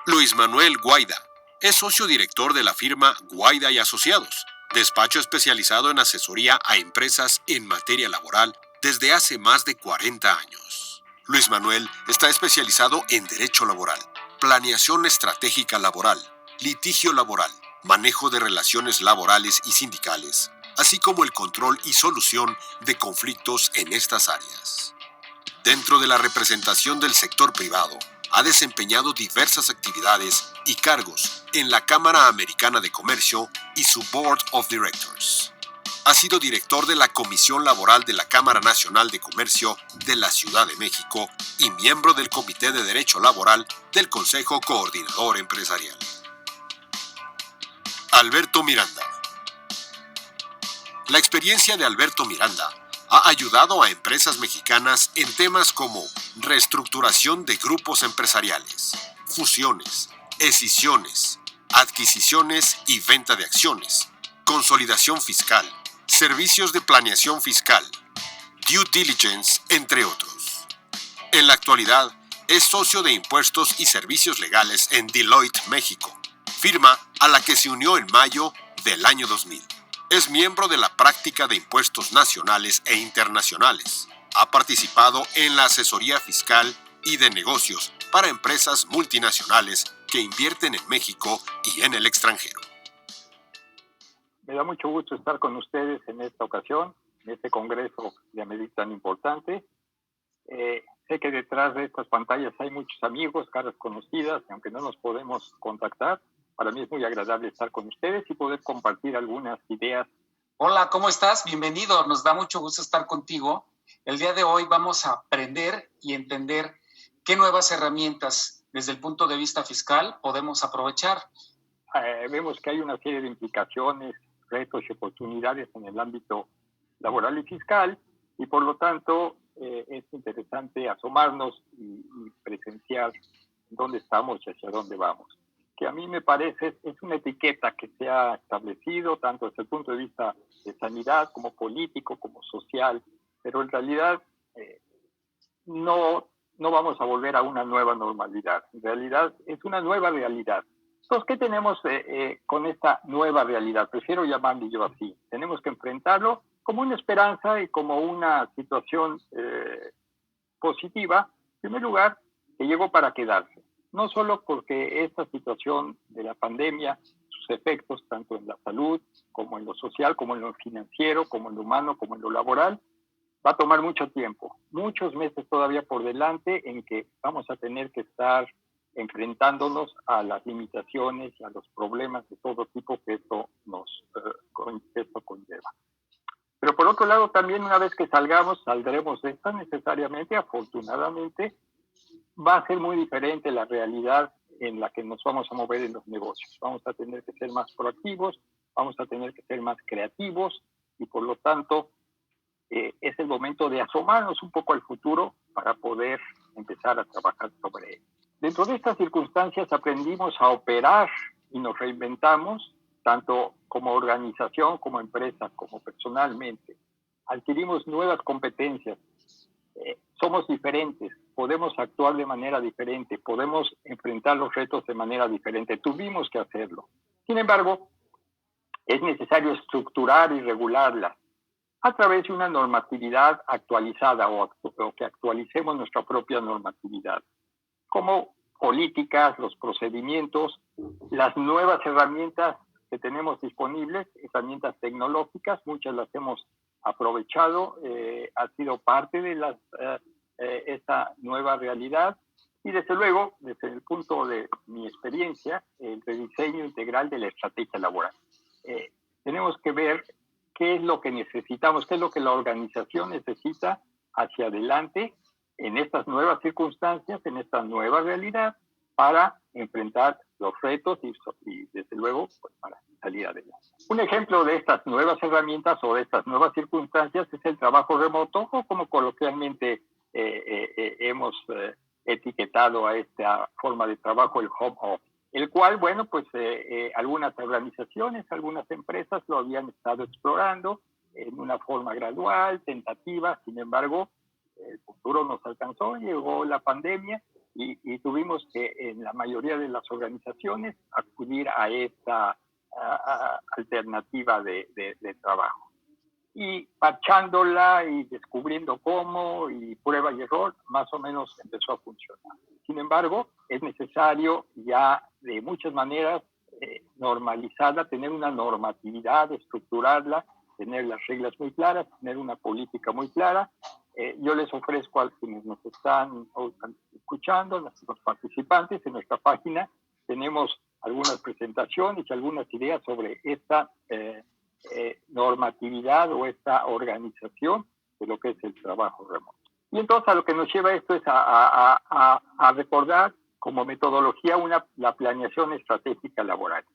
Luis Manuel Guaida es socio director de la firma Guaida y Asociados, despacho especializado en asesoría a empresas en materia laboral desde hace más de 40 años. Luis Manuel está especializado en derecho laboral, planeación estratégica laboral, litigio laboral, manejo de relaciones laborales y sindicales, así como el control y solución de conflictos en estas áreas. Dentro de la representación del sector privado, ha desempeñado diversas actividades y cargos en la Cámara Americana de Comercio y su Board of Directors. Ha sido director de la Comisión Laboral de la Cámara Nacional de Comercio de la Ciudad de México y miembro del Comité de Derecho Laboral del Consejo Coordinador Empresarial. Alberto Miranda. La experiencia de Alberto Miranda ha ayudado a empresas mexicanas en temas como reestructuración de grupos empresariales, fusiones, escisiones, adquisiciones y venta de acciones, consolidación fiscal, servicios de planeación fiscal, due diligence, entre otros. En la actualidad, es socio de impuestos y servicios legales en Deloitte, México, firma a la que se unió en mayo del año 2000. Es miembro de la práctica de impuestos nacionales e internacionales. Ha participado en la asesoría fiscal y de negocios para empresas multinacionales que invierten en México y en el extranjero. Me da mucho gusto estar con ustedes en esta ocasión, en este congreso de AMEDIC tan importante. Sé que detrás de estas pantallas hay muchos amigos, caras conocidas, y aunque no nos podemos contactar, para mí es muy agradable estar con ustedes y poder compartir algunas ideas. Hola, ¿cómo estás? Bienvenido, nos da mucho gusto estar contigo. El día de hoy vamos a aprender y entender qué nuevas herramientas desde el punto de vista fiscal podemos aprovechar. Vemos que hay una serie de implicaciones, retos y oportunidades en el ámbito laboral y fiscal, y por lo tanto es interesante asomarnos y presenciar dónde estamos y hacia dónde vamos. Que a mí me parece es una etiqueta que se ha establecido tanto desde el punto de vista de sanidad como político, como social, pero en realidad no vamos a volver a una nueva normalidad. En realidad es una nueva realidad. Entonces, ¿qué tenemos con esta nueva realidad? Prefiero llamarlo yo así. Tenemos que enfrentarlo como una esperanza y como una situación positiva, en primer lugar, que llegó para quedarse. No solo porque esta situación de la pandemia, sus efectos tanto en la salud, como en lo social, como en lo financiero, como en lo humano, como en lo laboral, va a tomar mucho tiempo, muchos meses todavía por delante en que vamos a tener que estar enfrentándonos a las limitaciones y a los problemas de todo tipo que esto conlleva. Pero por otro lado, también una vez que saldremos de esta necesariamente, afortunadamente, va a ser muy diferente la realidad en la que nos vamos a mover en los negocios. Vamos a tener que ser más proactivos, vamos a tener que ser más creativos y por lo tanto es el momento de asomarnos un poco al futuro para poder empezar a trabajar sobre él. Dentro de estas circunstancias aprendimos a operar y nos reinventamos, tanto como organización, como empresa, como personalmente. Adquirimos nuevas competencias. Somos diferentes, podemos actuar de manera diferente, podemos enfrentar los retos de manera diferente. Tuvimos que hacerlo. Sin embargo, es necesario estructurar y regularla a través de una normatividad actualizada o que actualicemos nuestra propia normatividad, como políticas, los procedimientos, las nuevas herramientas que tenemos disponibles, herramientas tecnológicas, muchas las hemos aprovechado, ha sido parte de esta nueva realidad y desde luego, desde el punto de mi experiencia, el rediseño integral de la estrategia laboral. Tenemos que ver qué es lo que necesitamos, qué es lo que la organización necesita hacia adelante en estas nuevas circunstancias, en esta nueva realidad, para enfrentar los retos y desde luego, pues, para salir adelante. Un ejemplo de estas nuevas herramientas o de estas nuevas circunstancias es el trabajo remoto, o como coloquialmente hemos etiquetado a esta forma de trabajo, el home office. el cual, bueno, pues algunas organizaciones, algunas empresas lo habían estado explorando en una forma gradual, tentativa. Sin embargo, el futuro nos alcanzó, llegó la pandemia y tuvimos que en la mayoría de las organizaciones acudir a esta alternativa de trabajo. Y parchándola y descubriendo cómo y prueba y error, más o menos empezó a funcionar. Sin embargo, es necesario ya de muchas maneras normalizarla, tener una normatividad, estructurarla, tener las reglas muy claras, tener una política muy clara. Yo les ofrezco a quienes nos están escuchando, a nuestros participantes, en nuestra página tenemos algunas presentaciones y algunas ideas sobre esta normatividad o esta organización de lo que es el trabajo remoto. Y entonces a lo que nos lleva esto es a recordar como metodología la planeación estratégica laboral.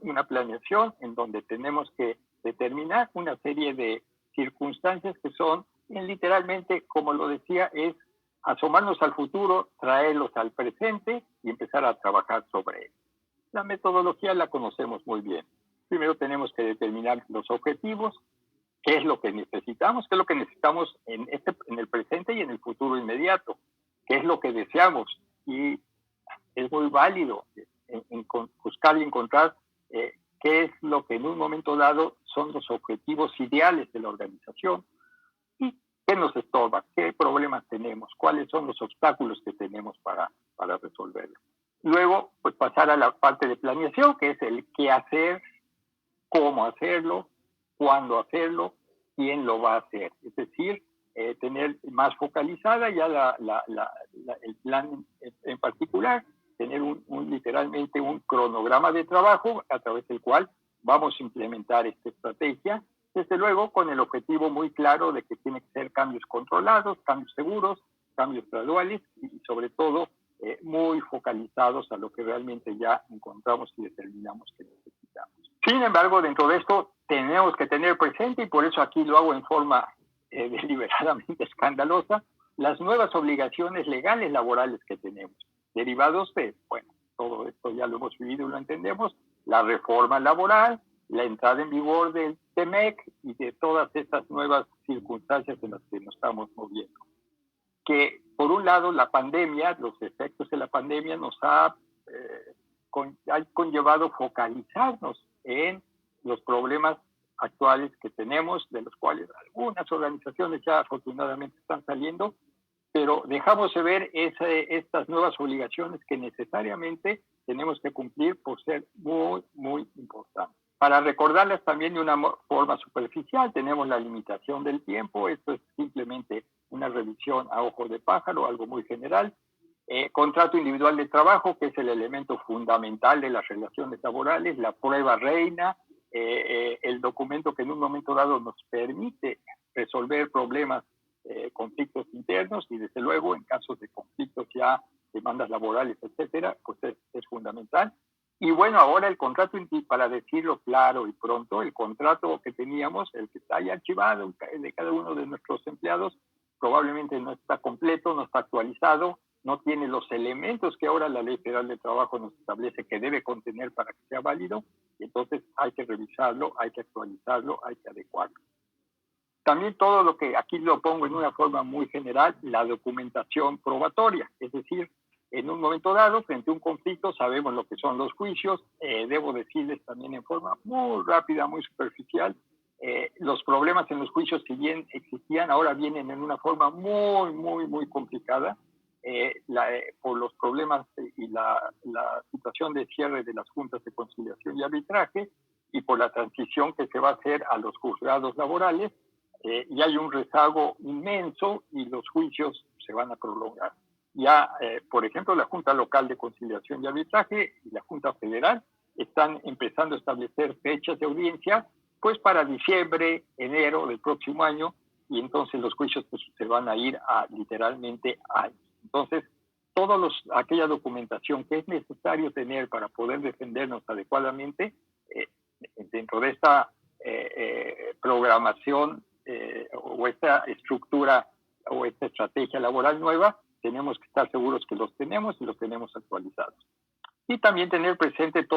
Una planeación en donde tenemos que determinar una serie de circunstancias que son, literalmente, como lo decía, es asomarnos al futuro, traerlos al presente y empezar a trabajar sobre él. La metodología la conocemos muy bien. Primero tenemos que determinar los objetivos, qué es lo que necesitamos, qué es lo que necesitamos en el presente y en el futuro inmediato, qué es lo que deseamos. Y es muy válido buscar y encontrar qué es lo que en un momento dado son los objetivos ideales de la organización y qué nos estorba, qué problemas tenemos, cuáles son los obstáculos que tenemos para resolverlo. Luego, pues pasar a la parte de planeación, que es el qué hacer, cómo hacerlo, cuándo hacerlo, quién lo va a hacer. Es decir, tener más focalizada ya el plan en particular, tener literalmente un cronograma de trabajo a través del cual vamos a implementar esta estrategia, desde luego con el objetivo muy claro de que tiene que ser cambios controlados, cambios seguros, cambios graduales y sobre todo muy focalizados a lo que realmente ya encontramos y determinamos que necesitamos. Sin embargo, dentro de esto tenemos que tener presente, y por eso aquí lo hago en forma deliberadamente escandalosa, las nuevas obligaciones legales laborales que tenemos, derivados de, bueno, todo esto ya lo hemos vivido y lo entendemos, la reforma laboral, la entrada en vigor del TEMEC y de todas estas nuevas circunstancias en las que nos estamos moviendo. Que, por un lado, la pandemia, los efectos de la pandemia nos ha conllevado focalizarnos en los problemas actuales que tenemos, de los cuales algunas organizaciones ya afortunadamente están saliendo, pero dejamos de ver estas nuevas obligaciones que necesariamente tenemos que cumplir por ser muy, muy importantes. Para recordarlas también de una forma superficial, tenemos la limitación del tiempo, esto es simplemente una revisión a ojo de pájaro, algo muy general. Contrato individual de trabajo, que es el elemento fundamental de las relaciones laborales, la prueba reina, el documento que en un momento dado nos permite resolver problemas, conflictos internos y desde luego en casos de conflictos ya, demandas laborales, etcétera, pues es fundamental. Y bueno, ahora el contrato, para decirlo claro y pronto, el contrato que teníamos, el que está ahí archivado de cada uno de nuestros empleados, probablemente no está completo, no está actualizado, no tiene los elementos que ahora la Ley Federal de Trabajo nos establece que debe contener para que sea válido, y entonces hay que revisarlo, hay que actualizarlo, hay que adecuarlo. También todo lo que aquí lo pongo en una forma muy general, la documentación probatoria, es decir, en un momento dado, frente a un conflicto, sabemos lo que son los juicios. Debo decirles también en forma muy rápida, muy superficial, los problemas en los juicios, si bien existían, ahora vienen en una forma muy, muy, muy complicada por los problemas y la situación de cierre de las juntas de conciliación y arbitraje y por la transición que se va a hacer a los juzgados laborales. Y hay un rezago inmenso y los juicios se van a prolongar. Ya, por ejemplo, la Junta Local de Conciliación y Arbitraje y la Junta Federal están empezando a establecer fechas de audiencia, pues para diciembre, enero del próximo año, y entonces los juicios pues, se van a ir a literalmente años. Entonces, aquella documentación que es necesario tener para poder defendernos adecuadamente dentro de esta programación o esta estructura o esta estrategia laboral nueva, tenemos que estar seguros que los tenemos y los tenemos actualizados. Y también tener presente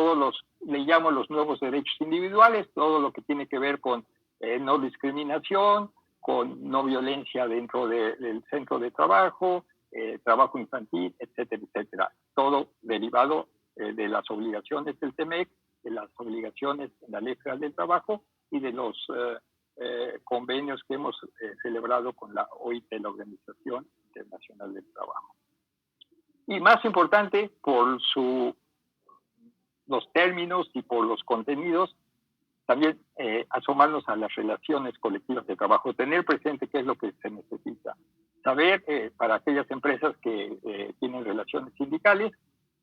le llamo los nuevos derechos individuales, todo lo que tiene que ver con no discriminación, con no violencia dentro del centro de trabajo, trabajo infantil, etcétera, etcétera. Todo derivado de las obligaciones del TEMEC, de las obligaciones en la Ley Federal del Trabajo y de los convenios que hemos celebrado con la OIT, la Organización Internacional del Trabajo. Y más importante, por los términos y por los contenidos, también asomarnos a las relaciones colectivas de trabajo, tener presente qué es lo que se necesita. Saber, para aquellas empresas que tienen relaciones sindicales,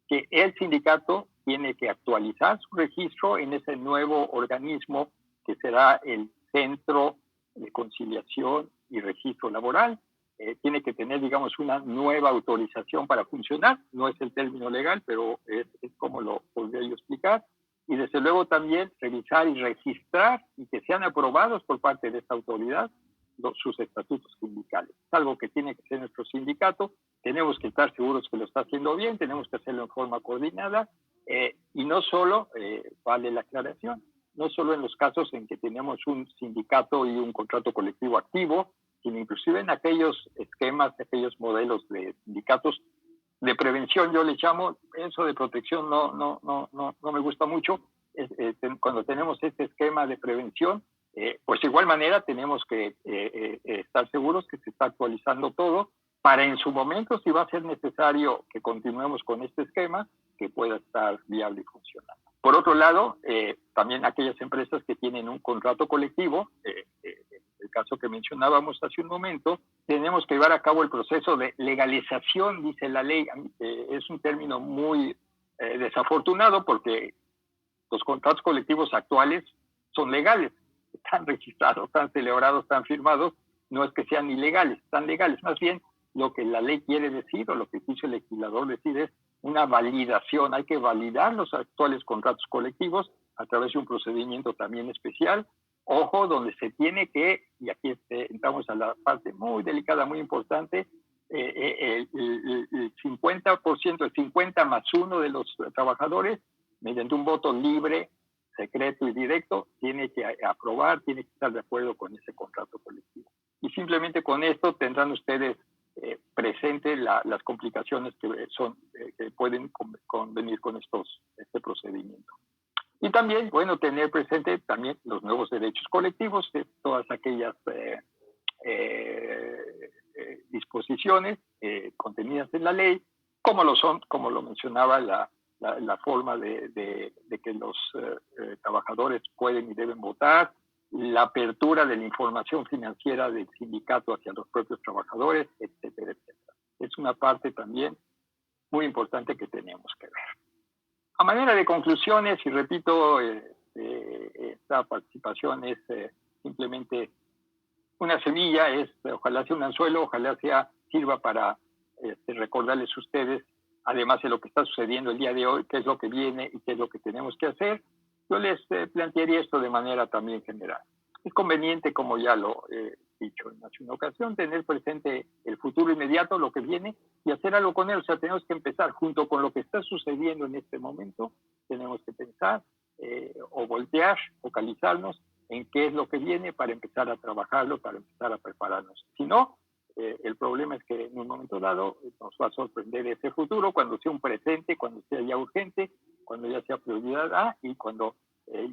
que el sindicato tiene que actualizar su registro en ese nuevo organismo que será el Centro de Conciliación y Registro Laboral. Tiene que tener, digamos, una nueva autorización para funcionar. No es el término legal, pero es como lo podría yo explicar. Y desde luego también revisar y registrar y que sean aprobados por parte de esta autoridad sus estatutos sindicales. Es algo que tiene que ser nuestro sindicato. Tenemos que estar seguros que lo está haciendo bien, tenemos que hacerlo en forma coordinada y no solo, vale la aclaración, no solo en los casos en que tenemos un sindicato y un contrato colectivo activo, sino inclusive en aquellos esquemas, aquellos modelos de sindicatos de prevención, yo le llamo, eso de protección no me gusta mucho. Cuando tenemos este esquema de prevención, pues de igual manera tenemos que estar seguros que se está actualizando todo para en su momento, si va a ser necesario que continuemos con este esquema, que pueda estar viable y funcionando. Por otro lado, también aquellas empresas que tienen un contrato colectivo, el caso que mencionábamos hace un momento, tenemos que llevar a cabo el proceso de legalización, dice la ley. Es un término muy desafortunado porque los contratos colectivos actuales son legales, están registrados, están celebrados, están firmados, no es que sean ilegales, están legales. Más bien, lo que la ley quiere decir o lo que quiso el legislador decir es una validación. Hay que validar los actuales contratos colectivos a través de un procedimiento también especial. Ojo, donde se tiene que, y aquí entramos a la parte muy delicada, muy importante, el 50%, el 50 más 1 de los trabajadores, mediante un voto libre, secreto y directo, tiene que aprobar, tiene que estar de acuerdo con ese contrato colectivo. Y simplemente con esto tendrán ustedes presente las complicaciones que pueden convenir con este procedimiento. Y también, bueno, tener presente también los nuevos derechos colectivos, todas aquellas disposiciones contenidas en la ley, como lo mencionaba la forma de que los trabajadores pueden y deben votar, la apertura de la información financiera del sindicato hacia los propios trabajadores, etcétera, etcétera. Es una parte también muy importante que tenemos que ver. A manera de conclusiones, y repito, esta participación es simplemente una semilla, ojalá sea un anzuelo, ojalá sirva para recordarles a ustedes, además de lo que está sucediendo el día de hoy, qué es lo que viene y qué es lo que tenemos que hacer. Yo les plantearía esto de manera también general. Es conveniente, como ya lo he dicho en una ocasión, tener presente el futuro inmediato, lo que viene, y hacer algo con él. O sea, tenemos que empezar junto con lo que está sucediendo en este momento, tenemos que pensar o voltear, focalizarnos en qué es lo que viene para empezar a trabajarlo, para empezar a prepararnos. Si no, el problema es que en un momento dado nos va a sorprender ese futuro cuando sea un presente, cuando sea ya urgente, cuando ya sea prioridad A y cuando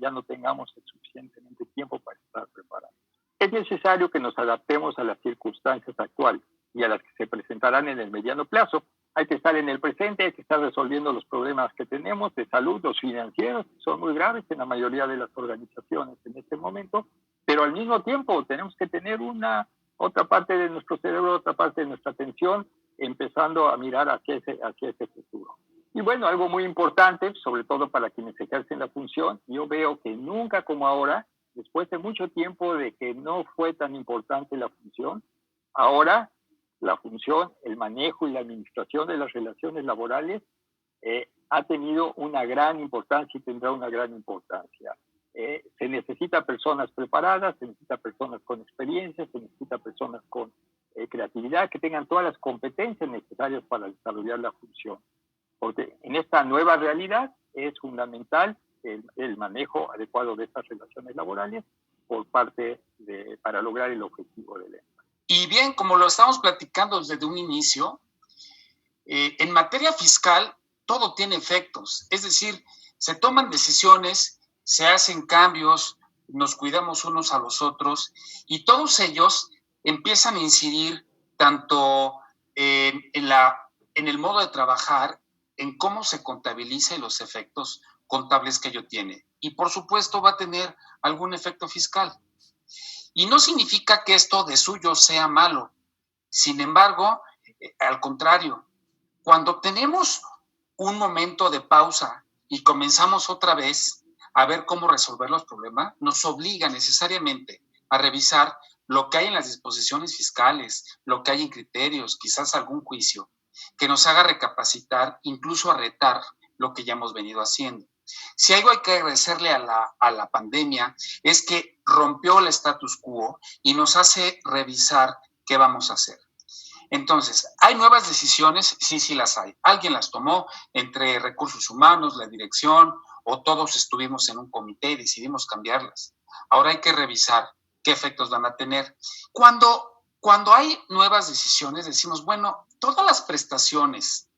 ya no tengamos el suficientemente tiempo para estar preparados. Es necesario que nos adaptemos a las circunstancias actuales y a las que se presentarán en el mediano plazo. Hay que estar en el presente, hay que estar resolviendo los problemas que tenemos de salud, los financieros, que son muy graves en la mayoría de las organizaciones en este momento, pero al mismo tiempo tenemos que tener otra parte de nuestro cerebro, otra parte de nuestra atención, empezando a mirar hacia ese futuro. Y bueno, algo muy importante, sobre todo para quienes ejercen la función, yo veo que nunca como ahora, después de mucho tiempo de que no fue tan importante la función, ahora la función, el manejo y la administración de las relaciones laborales ha tenido una gran importancia y tendrá una gran importancia. Se necesita personas preparadas, se necesita personas con experiencia, se necesita personas con creatividad, que tengan todas las competencias necesarias para desarrollar la función. porque en esta nueva realidad es fundamental el manejo adecuado de estas relaciones laborales para lograr el objetivo del empleo. Y bien, como lo estamos platicando desde un inicio, en materia fiscal todo tiene efectos, es decir, se toman decisiones, se hacen cambios, nos cuidamos unos a los otros y todos ellos empiezan a incidir tanto en el modo de trabajar, en cómo se contabiliza y los efectos contables que ello tiene. Y por supuesto va a tener algún efecto fiscal. Y no significa que esto de suyo sea malo. Sin embargo, al contrario, cuando tenemos un momento de pausa y comenzamos otra vez a ver cómo resolver los problemas, nos obliga necesariamente a revisar lo que hay en las disposiciones fiscales, lo que hay en criterios, quizás algún juicio, que nos haga recapacitar, incluso a retar lo que ya hemos venido haciendo. Si algo hay que agradecerle a la pandemia es que rompió el status quo y nos hace revisar qué vamos a hacer. Entonces, ¿hay nuevas decisiones? Sí las hay. Alguien las tomó entre recursos humanos, la dirección, o todos estuvimos en un comité y decidimos cambiarlas. Ahora hay que revisar qué efectos van a tener. Cuando hay nuevas decisiones, decimos, bueno, todas las prestaciones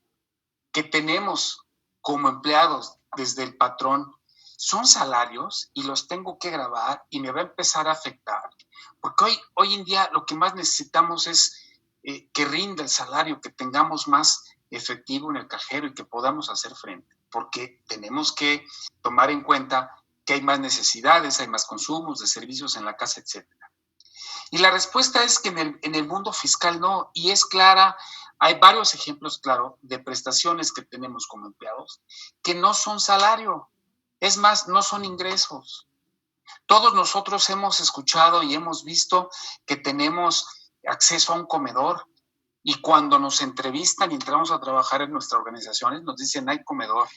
que tenemos como empleados desde el patrón son salarios y los tengo que grabar y me va a empezar a afectar. Porque hoy en día lo que más necesitamos es que rinda el salario, que tengamos más efectivo en el cajero y que podamos hacer frente, porque tenemos que tomar en cuenta que hay más necesidades, hay más consumos de servicios en la casa, etc. Y la respuesta es que en el mundo fiscal no, y es clara. Hay varios ejemplos, claro, de prestaciones que tenemos como empleados que no son salario, es más, no son ingresos. Todos nosotros hemos escuchado y hemos visto que tenemos acceso a un comedor y cuando nos entrevistan y entramos a trabajar en nuestras organizaciones nos dicen hay comedor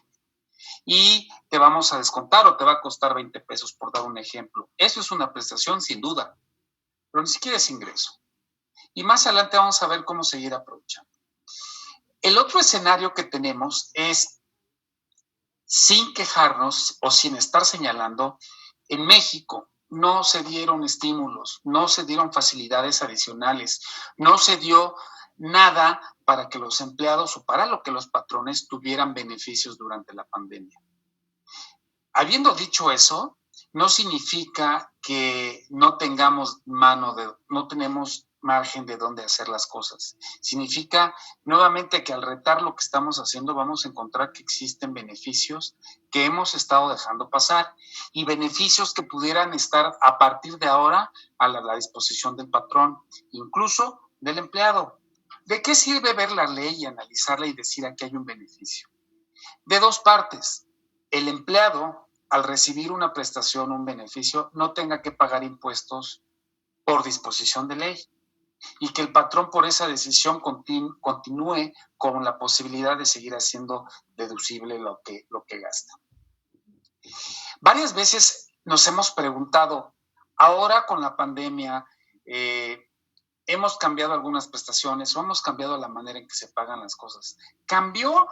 y te vamos a descontar o te va a costar 20 pesos por dar un ejemplo. Eso es una prestación sin duda, pero ni siquiera es ingreso. Y más adelante vamos a ver cómo seguir aprovechando. El otro escenario que tenemos es, sin quejarnos o sin estar señalando, en México no se dieron estímulos, no se dieron facilidades adicionales, no se dio nada para que los empleados o para lo que los patrones tuvieran beneficios durante la pandemia. Habiendo dicho eso, no significa que no tenemos margen de dónde hacer las cosas. Significa nuevamente que al retar lo que estamos haciendo vamos a encontrar que existen beneficios que hemos estado dejando pasar y beneficios que pudieran estar a partir de ahora a la disposición del patrón, incluso del empleado. ¿De qué sirve ver la ley y analizarla y decir aquí hay un beneficio? De dos partes. El empleado, al recibir una prestación o un beneficio, no tenga que pagar impuestos por disposición de ley y que el patrón por esa decisión continúe con la posibilidad de seguir haciendo deducible lo que gasta. Varias veces nos hemos preguntado, ahora con la pandemia, hemos cambiado algunas prestaciones o hemos cambiado la manera en que se pagan las cosas. ¿Cambió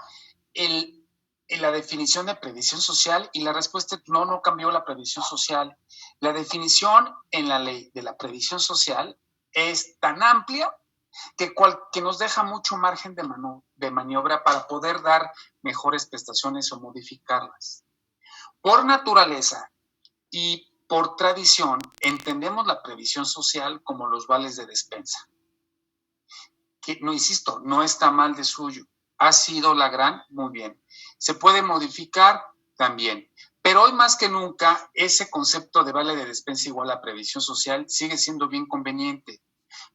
la definición de previsión social? Y la respuesta es no cambió la previsión social. La definición en la ley de la previsión social es tan amplia que nos deja mucho margen de maniobra para poder dar mejores prestaciones o modificarlas. Por naturaleza y por tradición, entendemos la previsión social como los vales de despensa. Que, no insisto, no está mal de suyo. Ha sido muy bien. ¿Se puede modificar? También. Pero hoy más que nunca, ese concepto de vale de despensa igual a previsión social sigue siendo bien conveniente,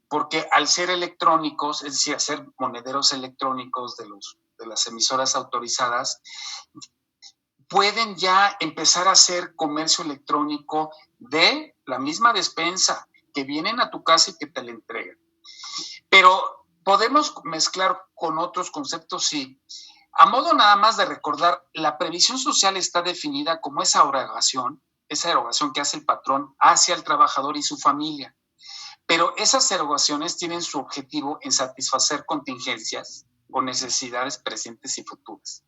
porque al ser electrónicos, es decir, hacer monederos electrónicos de las emisoras autorizadas, pueden ya empezar a hacer comercio electrónico de la misma despensa, que vienen a tu casa y que te la entregan. Pero podemos mezclar con otros conceptos, sí. A modo nada más de recordar, la previsión social está definida como esa erogación que hace el patrón hacia el trabajador y su familia. Pero esas erogaciones tienen su objetivo en satisfacer contingencias o necesidades presentes y futuras.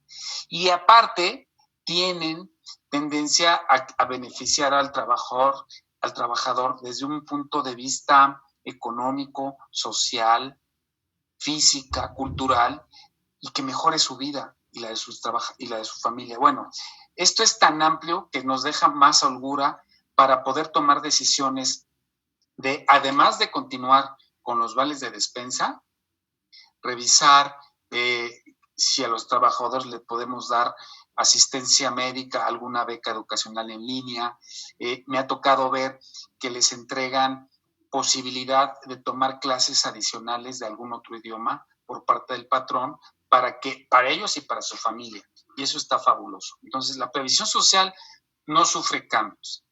Y aparte, tienen tendencia a beneficiar al trabajador desde un punto de vista económico, social, física, cultural, y que mejore su vida y la de su familia. Bueno, esto es tan amplio que nos deja más holgura para poder tomar decisiones de, además de continuar con los vales de despensa, revisar si a los trabajadores le podemos dar asistencia médica, alguna beca educacional en línea. Me ha tocado ver que les entregan posibilidad de tomar clases adicionales de algún otro idioma por parte del patrón para ellos y para su familia. Y eso está fabuloso. Entonces, la previsión social no sufre cambios.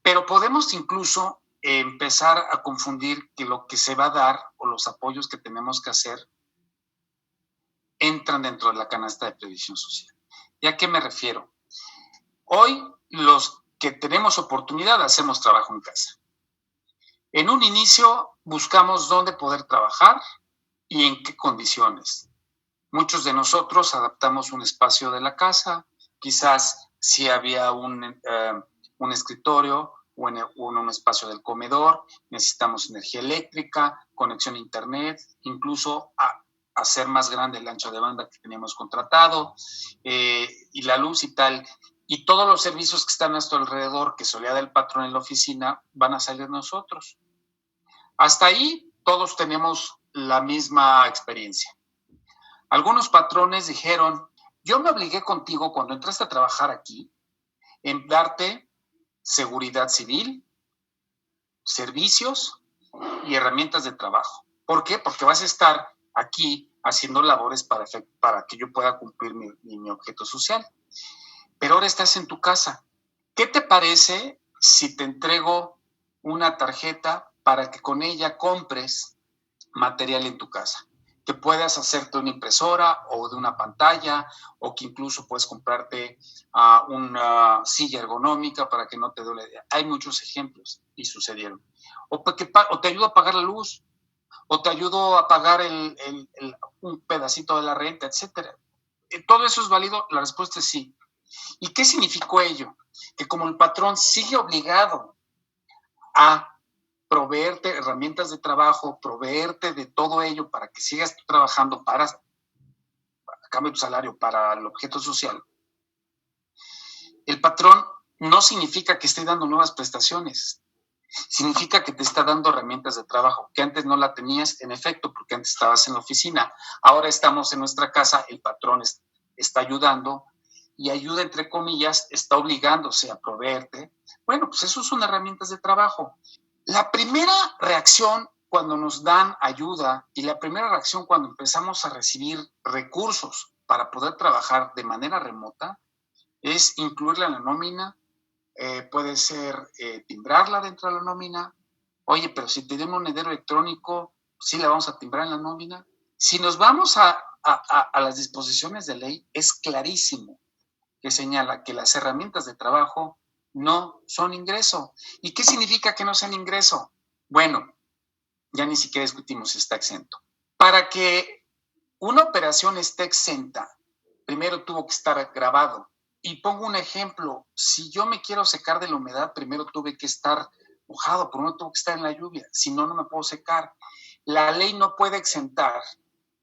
Pero podemos incluso empezar a confundir que lo que se va a dar o los apoyos que tenemos que hacer entran dentro de la canasta de previsión social. ¿Y a qué me refiero? Hoy, los que tenemos oportunidad hacemos trabajo en casa. En un inicio buscamos dónde poder trabajar y en qué condiciones. Muchos de nosotros adaptamos un espacio de la casa, quizás si había un escritorio o en un espacio del comedor, necesitamos energía eléctrica, conexión a internet, incluso hacer más grande el ancho de banda que teníamos contratado, y la luz y tal. Y todos los servicios que están a nuestro alrededor, que solía dar el patrón en la oficina, van a salir nosotros. Hasta ahí todos tenemos la misma experiencia. Algunos patrones dijeron, yo me obligué contigo cuando entraste a trabajar aquí en darte seguridad civil, servicios y herramientas de trabajo. ¿Por qué? Porque vas a estar aquí haciendo labores para que yo pueda cumplir mi objeto social. Pero ahora estás en tu casa. ¿Qué te parece si te entrego una tarjeta para que con ella compres material en tu casa? Que puedas hacerte una impresora o de una pantalla, o que incluso puedes comprarte una silla ergonómica para que no te duele. Hay muchos ejemplos y sucedieron. O te ayudo a pagar la luz, o te ayudo a pagar un pedacito de la renta, etcétera. ¿Todo eso es válido? La respuesta es sí. ¿Y qué significó ello? Que como el patrón sigue obligado a proveerte herramientas de trabajo, proveerte de todo ello para que sigas trabajando para cambio tu salario para el objeto social, el patrón no significa que esté dando nuevas prestaciones, significa que te está dando herramientas de trabajo que antes no la tenías, en efecto, porque antes estabas en la oficina. Ahora estamos en nuestra casa, el patrón está ayudando, y ayuda entre comillas, está obligándose a proveerte. Bueno, pues eso son herramientas de trabajo. La primera reacción cuando nos dan ayuda y la primera reacción cuando empezamos a recibir recursos para poder trabajar de manera remota es incluirla en la nómina, puede ser timbrarla dentro de la nómina. Oye, pero si te den un monedero electrónico, ¿sí la vamos a timbrar en la nómina? Si nos vamos a las disposiciones de ley, es clarísimo que señala que las herramientas de trabajo no son ingreso. ¿Y qué significa que no sean ingreso? Bueno, ya ni siquiera discutimos si está exento. Para que una operación esté exenta, primero tuvo que estar grabado. Y pongo un ejemplo, si yo me quiero secar de la humedad, primero tuve que estar mojado, primero tuve que estar en la lluvia, si no, no me puedo secar. La ley no puede exentar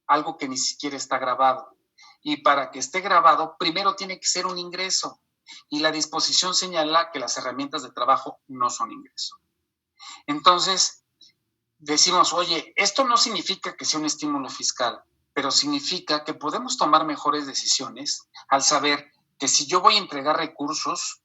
algo que ni siquiera está grabado. Y para que esté grabado, primero tiene que ser un ingreso. Y la disposición señala que las herramientas de trabajo no son ingreso. Entonces, decimos, oye, esto no significa que sea un estímulo fiscal, pero significa que podemos tomar mejores decisiones al saber que si yo voy a entregar recursos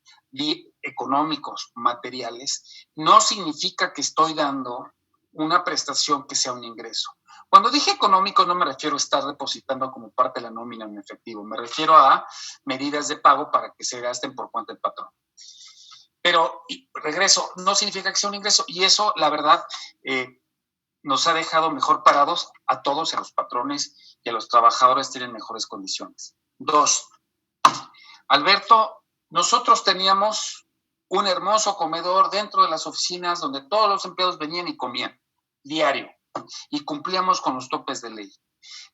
económicos, materiales, no significa que estoy dando una prestación que sea un ingreso. Cuando dije económico no me refiero a estar depositando como parte de la nómina en efectivo, me refiero a medidas de pago para que se gasten por cuenta del patrón. Pero, regreso, no significa que sea un ingreso, y eso, la verdad, nos ha dejado mejor parados a todos, a los patrones y a los trabajadores tienen mejores condiciones. 2, Alberto, nosotros teníamos un hermoso comedor dentro de las oficinas donde todos los empleados venían y comían diario y cumplíamos con los topes de ley.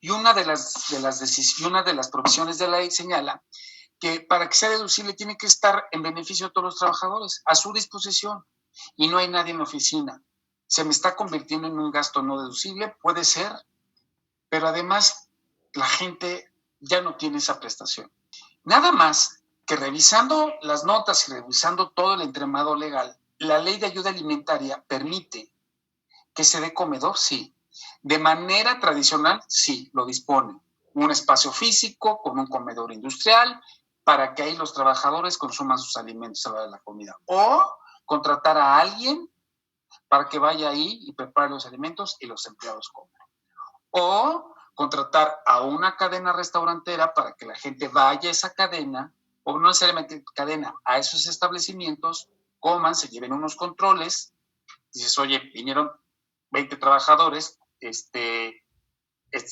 Y una de las provisiones de la ley señala que para que sea deducible tiene que estar en beneficio de todos los trabajadores, a su disposición, y no hay nadie en la oficina. Se me está convirtiendo en un gasto no deducible, puede ser, pero además la gente ya no tiene esa prestación. Nada más que revisando las notas y revisando todo el entramado legal, la ley de ayuda alimentaria permite que se dé comedor, sí. De manera tradicional, sí, lo dispone. Un espacio físico con un comedor industrial para que ahí los trabajadores consuman sus alimentos a la hora de la comida. O contratar a alguien para que vaya ahí y prepare los alimentos y los empleados coman. O contratar a una cadena restaurantera para que la gente vaya a esa cadena, o no necesariamente cadena, a esos establecimientos, coman, se lleven unos controles. Dices, oye, vinieron 20 trabajadores,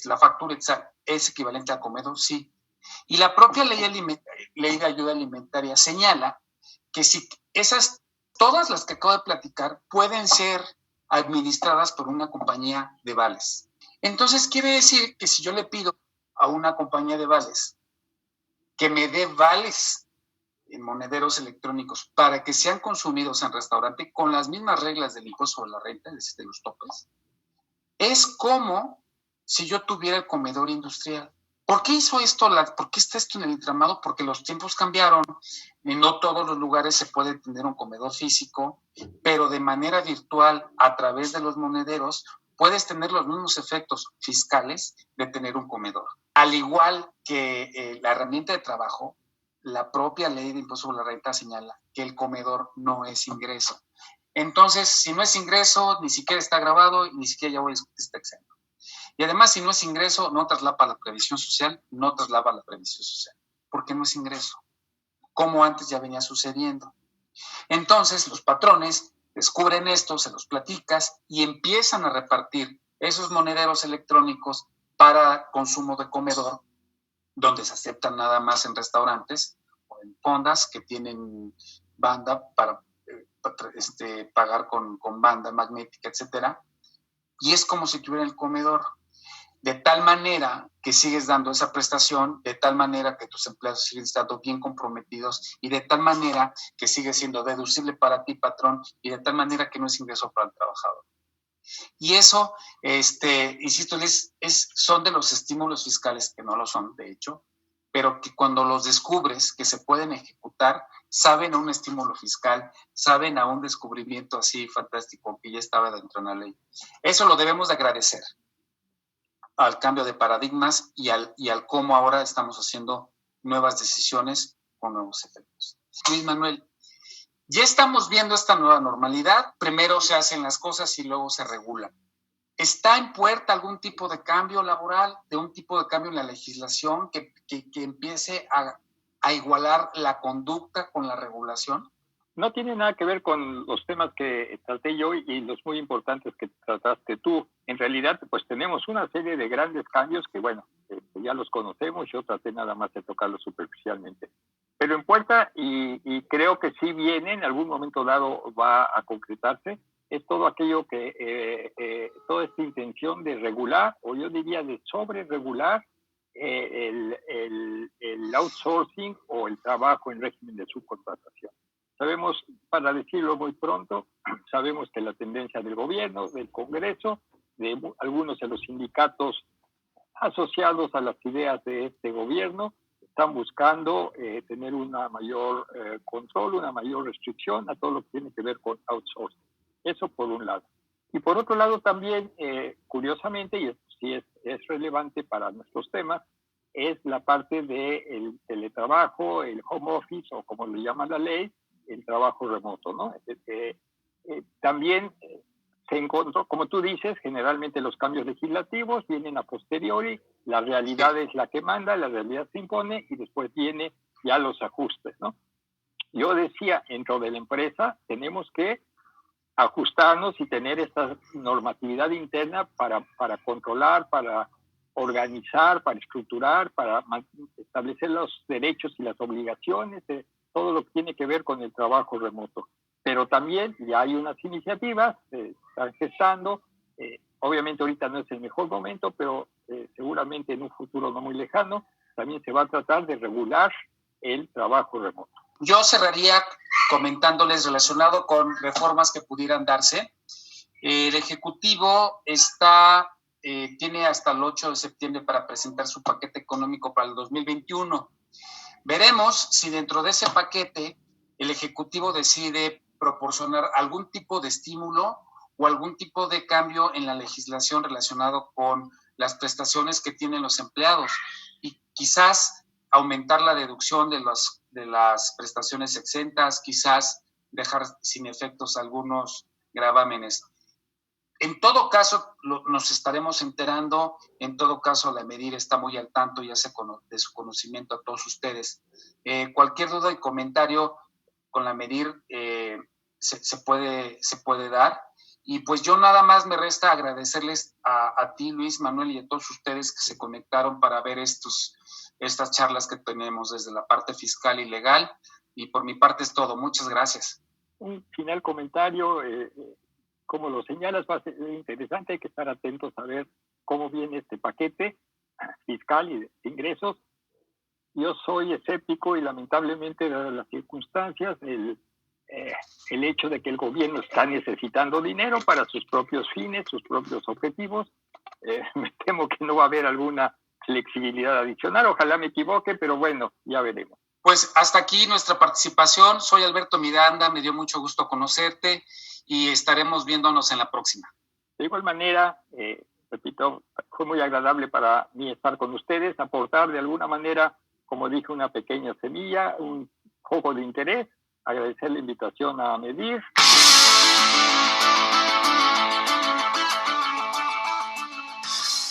la factura es equivalente al comedor, sí. Y la propia ley de ayuda alimentaria señala que si todas las que acabo de platicar, pueden ser administradas por una compañía de vales. Entonces, quiere decir que si yo le pido a una compañía de vales que me dé vales en monederos electrónicos para que sean consumidos en restaurante con las mismas reglas del impuesto sobre la renta, es decir, de los topes, es como si yo tuviera el comedor industrial. ¿Por qué hizo esto? ¿Por qué está esto en el entramado? Porque los tiempos cambiaron y no todos los lugares se puede tener un comedor físico, pero de manera virtual, a través de los monederos, puedes tener los mismos efectos fiscales de tener un comedor. Al igual que la herramienta de trabajo, la propia ley de impuesto sobre la renta señala que el comedor no es ingreso. Entonces, si no es ingreso, ni siquiera está grabado y ni siquiera ya voy a discutir si está exento. Y además, si no es ingreso, no traslapa la previsión social, porque no es ingreso, como antes ya venía sucediendo. Entonces, los patrones descubren esto, se los platicas y empiezan a repartir esos monederos electrónicos para consumo de comedor, donde se aceptan nada más en restaurantes o en fondas que tienen banda para pagar con banda magnética, etcétera. Y es como si tuviera el comedor, de tal manera que sigues dando esa prestación, de tal manera que tus empleados siguen estando bien comprometidos y de tal manera que sigue siendo deducible para ti, patrón, y de tal manera que no es ingreso para el trabajador. Y eso, insisto, son de los estímulos fiscales que no lo son, de hecho, pero que cuando los descubres que se pueden ejecutar, saben a un estímulo fiscal, saben a un descubrimiento así fantástico que ya estaba dentro de la ley. Eso lo debemos de agradecer al cambio de paradigmas y al cómo ahora estamos haciendo nuevas decisiones con nuevos efectos. Luis Manuel, ya estamos viendo esta nueva normalidad. Primero se hacen las cosas y luego se regulan. ¿Está en puerta algún tipo de cambio laboral, de un tipo de cambio en la legislación que empiece a igualar la conducta con la regulación? No tiene nada que ver con los temas que traté yo y los muy importantes que trataste tú. En realidad, pues tenemos una serie de grandes cambios que, bueno, ya los conocemos. Yo traté nada más de tocarlos superficialmente. Pero en puerta, y creo que sí viene, en algún momento dado va a concretarse, es todo aquello toda esta intención de regular, o yo diría de sobre-regular, el outsourcing o el trabajo en régimen de subcontratación. Sabemos, para decirlo muy pronto, sabemos que la tendencia del gobierno, del Congreso, de algunos de los sindicatos asociados a las ideas de este gobierno, están buscando tener una mayor control, una mayor restricción a todo lo que tiene que ver con outsourcing. Eso por un lado. Y por otro lado también, curiosamente, y esto sí es relevante para nuestros temas, es la parte del teletrabajo, el home office, o como le llama la ley, el trabajo remoto, ¿no? También se encontró, como tú dices, generalmente los cambios legislativos vienen a posteriori, la realidad es la que manda, la realidad se impone y después viene ya los ajustes, ¿no? Yo decía, dentro de la empresa tenemos que ajustarnos y tener esta normatividad interna para controlar, para organizar, para estructurar, para establecer los derechos y las obligaciones de todo lo que tiene que ver con el trabajo remoto. Pero también ya hay unas iniciativas, están gestando, obviamente ahorita no es el mejor momento, pero seguramente en un futuro no muy lejano, también se va a tratar de regular el trabajo remoto. Yo cerraría comentándoles relacionado con reformas que pudieran darse. El Ejecutivo tiene hasta el 8 de septiembre para presentar su paquete económico para el 2021. Veremos si dentro de ese paquete el Ejecutivo decide proporcionar algún tipo de estímulo o algún tipo de cambio en la legislación relacionado con las prestaciones que tienen los empleados y quizás aumentar la deducción de las prestaciones exentas, quizás dejar sin efectos algunos gravámenes. En todo caso, nos estaremos enterando. En todo caso, la MEDIR está muy al tanto y hace de su conocimiento a todos ustedes. Cualquier duda y comentario con la MEDIR se puede dar. Y pues yo nada más me resta agradecerles a ti, Luis Manuel, y a todos ustedes que se conectaron para ver estas charlas que tenemos desde la parte fiscal y legal. Y por mi parte es todo. Muchas gracias. Un final comentario. Como lo señalas, va a ser interesante, hay que estar atentos a ver cómo viene este paquete fiscal y de ingresos. Yo soy escéptico y lamentablemente, dadas las circunstancias, el hecho de que el gobierno está necesitando dinero para sus propios fines, sus propios objetivos, me temo que no va a haber alguna flexibilidad adicional. Ojalá me equivoque, pero bueno, ya veremos. Pues hasta aquí nuestra participación. Soy Alberto Miranda, me dio mucho gusto conocerte y estaremos viéndonos en la próxima. De igual manera, repito, fue muy agradable para mí estar con ustedes, aportar de alguna manera, como dije, una pequeña semilla, un foco de interés, agradecer la invitación a MEDIR.